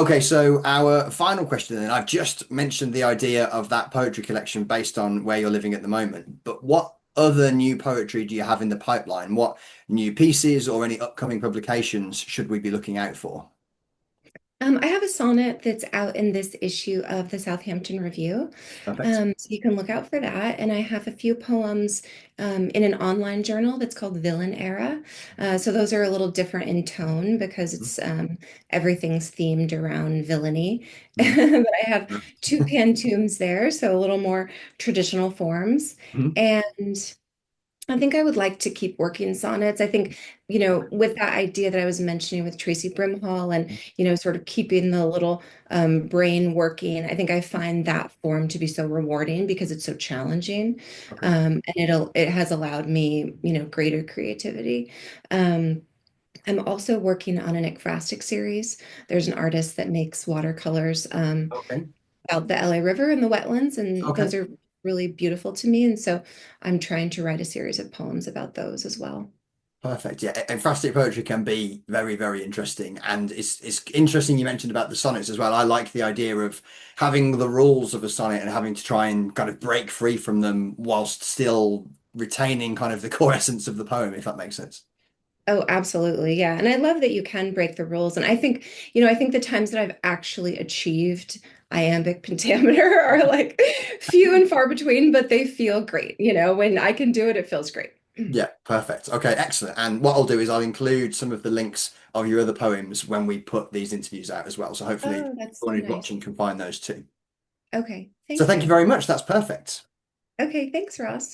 Okay, so our final question, and I've just mentioned the idea of that poetry collection based on where you're living at the moment, but what other new poetry do you have in the pipeline? What new pieces or any upcoming publications should we be looking out for? I have a sonnet that's out in this issue of the Southampton Review. Perfect. So you can look out for that. And I have a few poems in an online journal that's called Villain Era. So those are a little different in tone because it's everything's themed around villainy. Mhm. But I have two pantoums there, so a little more traditional forms. Mhm. And I think I would like to keep working sonnets. I think, with that idea that I was mentioning with Tracy Brimhall and, sort of keeping the little brain working, I think I find that form to be so rewarding because it's so challenging. Okay. And it has allowed me, greater creativity. Um, I'm also working on an ekphrastic series. There's an artist that makes watercolors. Okay. About the LA River and the wetlands, and Okay. those are really beautiful to me. And so I'm trying to write a series of poems about those as well. Perfect. Yeah, emphatic poetry can be very, very interesting, and it's interesting you mentioned about the sonnets as well. I like the idea of having the rules of a sonnet and having to try and kind of break free from them whilst still retaining kind of the core essence of the poem, if that makes sense. Oh, absolutely. Yeah. And I love that you can break the rules. And I think the times that I've actually achieved iambic pentameter are like few and far between, but they feel great. When I can do it, it feels great. Yeah, perfect. Okay, excellent. And what I'll do is I'll include some of the links of your other poems when we put these interviews out as well. So hopefully Oh, that's so everyone who's nice. watching can find those too. Okay. So Thank thank you you. very much. That's perfect. Okay. Thanks, Ross.